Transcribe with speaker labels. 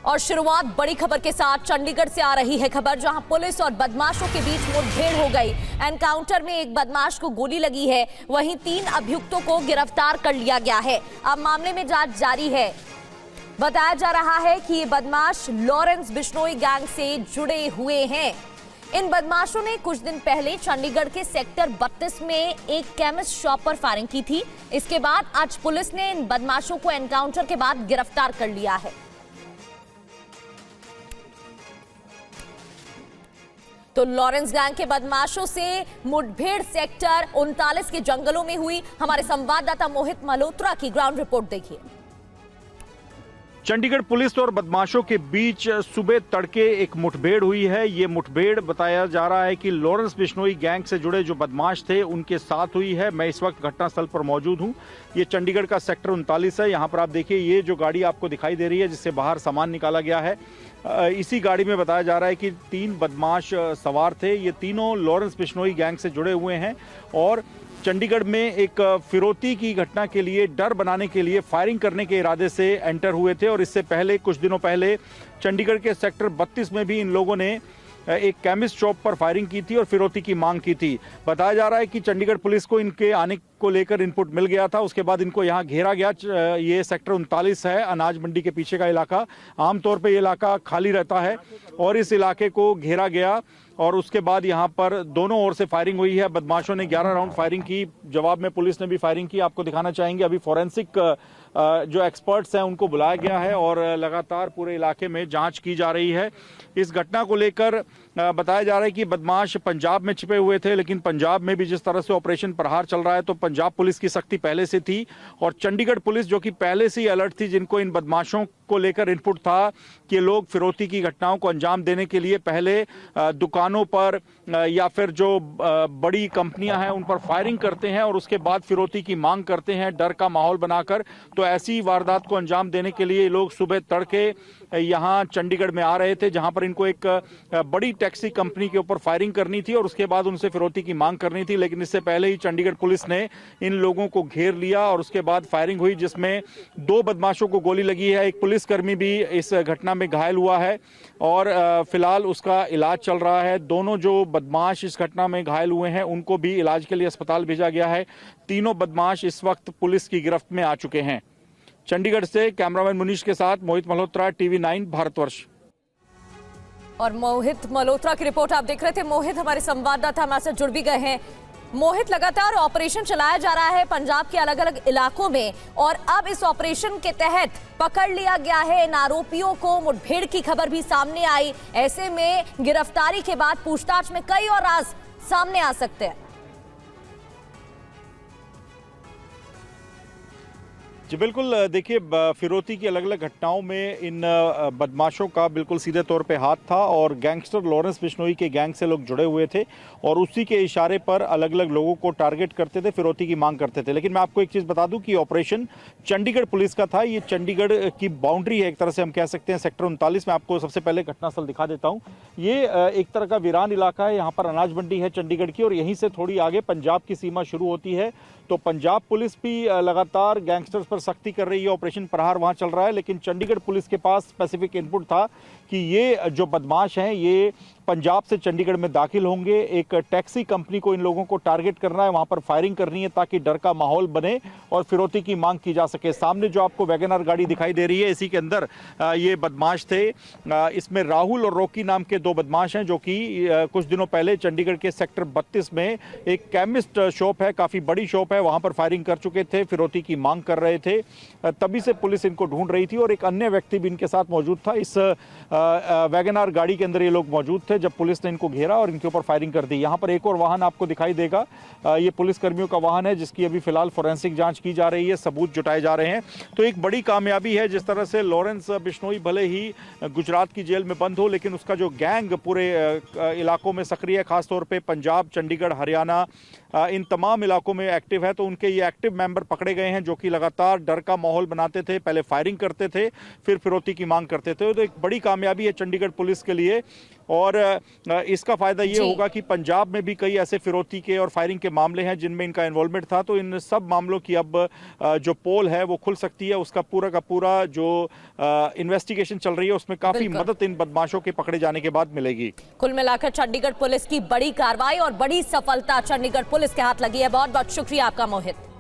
Speaker 1: और शुरुआत बड़ी खबर के साथ चंडीगढ़ से आ रही है खबर, जहां पुलिस और बदमाशों के बीच मुठभेड़ हो गई। एनकाउंटर में एक बदमाश को गोली लगी है, वहीं 3 अभियुक्तों को गिरफ्तार कर लिया गया है। अब मामले में जांच जारी है। बताया जा रहा है कि ये बदमाश लॉरेंस बिश्नोई गैंग से जुड़े हुए हैं। इन बदमाशों ने कुछ दिन पहले चंडीगढ़ के सेक्टर 32 में एक केमिस्ट शॉप पर फायरिंग की थी। इसके बाद आज पुलिस ने इन बदमाशों को एनकाउंटर के बाद गिरफ्तार कर लिया है। तो लॉरेंस गैंग के बदमाशों से मुठभेड़ सेक्टर 39 के जंगलों में हुई। हमारे संवाददाता मोहित मल्होत्रा की ग्राउंड रिपोर्ट देखिए।
Speaker 2: चंडीगढ़ पुलिस और बदमाशों के बीच सुबह तड़के एक मुठभेड़ हुई है। ये मुठभेड़ बताया जा रहा है कि लॉरेंस बिश्नोई गैंग से जुड़े जो बदमाश थे उनके साथ हुई है। मैं इस वक्त घटनास्थल पर मौजूद हूं। ये चंडीगढ़ का सेक्टर 39 है। यहाँ पर आप देखिए, ये जो गाड़ी आपको दिखाई दे रही है जिससे बाहर सामान निकाला गया है, इसी गाड़ी में बताया जा रहा है कि 3 बदमाश सवार थे। ये तीनों लॉरेंस बिश्नोई गैंग से जुड़े हुए हैं और चंडीगढ़ में एक फिरौती की घटना के लिए डर बनाने के लिए फायरिंग करने के इरादे से एंटर हुए थे। और इससे पहले कुछ दिनों पहले चंडीगढ़ के सेक्टर 32 में भी इन लोगों ने एक केमिस्ट शॉप पर फायरिंग की थी और फिरौती की मांग की थी। बताया जा रहा है कि चंडीगढ़ पुलिस को इनके आने को लेकर इनपुट मिल गया था। उसके बाद इनको यहाँ घेरा गया। ये सेक्टर 39 है, अनाज मंडी के पीछे का इलाका। आमतौर पे ये इलाका खाली रहता है और इस इलाके को घेरा गया और उसके बाद यहाँ पर दोनों ओर से फायरिंग हुई है। बदमाशों ने 11 राउंड फायरिंग की। जवाब में पुलिस ने भी फायरिंग की। आपको दिखाना चाहेंगे, अभी फॉरेंसिक जो एक्सपर्ट्स हैं उनको बुलाया गया है और लगातार पूरे इलाके में जांच की जा रही है। इस घटना को लेकर बताया जा रहा है कि बदमाश पंजाब में छिपे हुए थे, लेकिन पंजाब में भी जिस तरह से ऑपरेशन प्रहार चल रहा है तो पंजाब पुलिस की सख्ती पहले से थी और चंडीगढ़ पुलिस जो कि पहले से ही अलर्ट थी, जिनको इन बदमाशों को लेकर इनपुट था कि लोग फिरौती की घटनाओं को अंजाम देने के लिए पहले दुकानों पर या फिर जो बड़ी कंपनियां हैं उन पर फायरिंग करते हैं और उसके बाद फिरौती की मांग करते हैं डर का माहौल बनाकर। तो ऐसी वारदात को अंजाम देने के लिए लोग सुबह तड़के यहाँ चंडीगढ़ में आ रहे थे, जहां पर इनको एक बड़ी टैक्सी कंपनी के ऊपर फायरिंग करनी थी और उसके बाद उनसे फिरौती की मांग करनी थी। लेकिन इससे पहले ही चंडीगढ़ पुलिस ने इन लोगों को घेर लिया और उसके बाद फायरिंग हुई, जिसमें 2 बदमाशों को गोली लगी है। एक पुलिसकर्मी भी इस घटना में घायल हुआ है और फिलहाल उसका इलाज चल रहा है। दोनों जो बदमाश इस घटना में घायल हुए हैं उनको भी इलाज के लिए अस्पताल भेजा गया है। तीनों बदमाश इस वक्त पुलिस की गिरफ्त में आ चुके हैं। चंडीगढ़ से कैमरामैन मुनीश के साथ मोहित मल्होत्रा, टीवी 9 भारतवर्ष।
Speaker 1: और मोहित मल्होत्रा की रिपोर्ट आप देख रहे थे। मोहित हमारे संवाददाता हमारे साथ जुड़ भी गए हैं। मोहित, लगातार ऑपरेशन चलाया जा रहा है पंजाब के अलग अलग इलाकों में और अब इस ऑपरेशन के तहत पकड़ लिया गया है इन आरोपियों को। मुठभेड़ की खबर भी सामने आई। ऐसे में गिरफ्तारी के बाद पूछताछ में कई और राज सामने आ सकते हैं।
Speaker 2: जी बिल्कुल, देखिए, फिरौती की अलग अलग घटनाओं में इन बदमाशों का बिल्कुल सीधे तौर पे हाथ था और गैंगस्टर लॉरेंस बिश्नोई के गैंग से लोग जुड़े हुए थे और उसी के इशारे पर अलग अलग लोगों को टारगेट करते थे, फिरौती की मांग करते थे। लेकिन मैं आपको एक चीज़ बता दूं कि ऑपरेशन चंडीगढ़ पुलिस का था। ये चंडीगढ़ की बाउंड्री है, एक तरह से हम कह सकते हैं। सेक्टर 39 में आपको सबसे पहले घटनास्थल दिखा देता हूँ। ये एक तरह का वीरान इलाका है। यहाँ पर अनाज मंडी है चंडीगढ़ की और यहीं से थोड़ी आगे पंजाब की सीमा शुरू होती है। तो पंजाब पुलिस भी लगातार गैंगस्टर्स पर सख्ती कर रही है। ऑपरेशन प्रहार वहां चल रहा है, लेकिन चंडीगढ़ पुलिस के पास स्पेसिफिक इनपुट था कि ये जो बदमाश हैं ये पंजाब से चंडीगढ़ में दाखिल होंगे। एक टैक्सी कंपनी को इन लोगों को टारगेट करना है, वहां पर फायरिंग करनी है ताकि डर का माहौल बने और फिरौती की मांग की जा सके। सामने जो आपको वैगनआर गाड़ी दिखाई दे रही है, इसी के अंदर ये बदमाश थे। इसमें राहुल और रॉकी नाम के 2 बदमाश हैं जो कि कुछ दिनों पहले चंडीगढ़ के सेक्टर 32 में एक केमिस्ट शॉप है, काफ़ी बड़ी शॉप है, वहां पर फायरिंग कर चुके थे, फिरौती की मांग कर रहे थे। तभी से पुलिस इनको ढूंढ रही थी और एक अन्य व्यक्ति भी इनके साथ मौजूद था। इस वैगनआर गाड़ी के अंदर ये लोग मौजूद थे जब पुलिस ने इनको घेरा और इनके ऊपर फायरिंग कर दी। यहाँ पर एक और वाहन आपको दिखाई देगा, ये पुलिस कर्मियों का वाहन है जिसकी अभी फिलहाल फोरेंसिक जांच की जा रही है, सबूत जुटाए जा रहे हैं। तो एक बड़ी कामयाबी है। जिस तरह से लॉरेंस बिश्नोई भले ही गुजरात की जेल में बंद हो, लेकिन उसका जो गैंग पूरे इलाकों में सक्रिय है, खासतौर पर पंजाब, चंडीगढ़, हरियाणा, इन तमाम इलाकों में एक्टिव है। तो उनके ये एक्टिव मेंबर पकड़े गए हैं जो कि लगातार डर का माहौल बनाते थे, पहले फायरिंग करते थे, फिर फिरौती की मांग करते थे। तो एक बड़ी कामयाबी है चंडीगढ़ पुलिस के लिए और इसका फायदा ये
Speaker 1: जी।
Speaker 2: होगा कि पंजाब में भी कई ऐसे फिरौती के और फायरिंग के मामले हैं जिनमें इनका इन्वॉल्वमेंट था, तो इन सब मामलों की अब जो पोल है वो खुल सकती है। उसका पूरा का पूरा जो इन्वेस्टिगेशन चल रही है उसमें काफी
Speaker 1: बिल्कुल।
Speaker 2: मदद इन बदमाशों के पकड़े जाने के बाद मिलेगी।
Speaker 1: कुल मिलाकर चंडीगढ़ पुलिस की बड़ी कार्रवाई और बड़ी सफलता चंडीगढ़ पुलिस के हाथ लगी है। बहुत बहुत शुक्रिया आपका मोहित।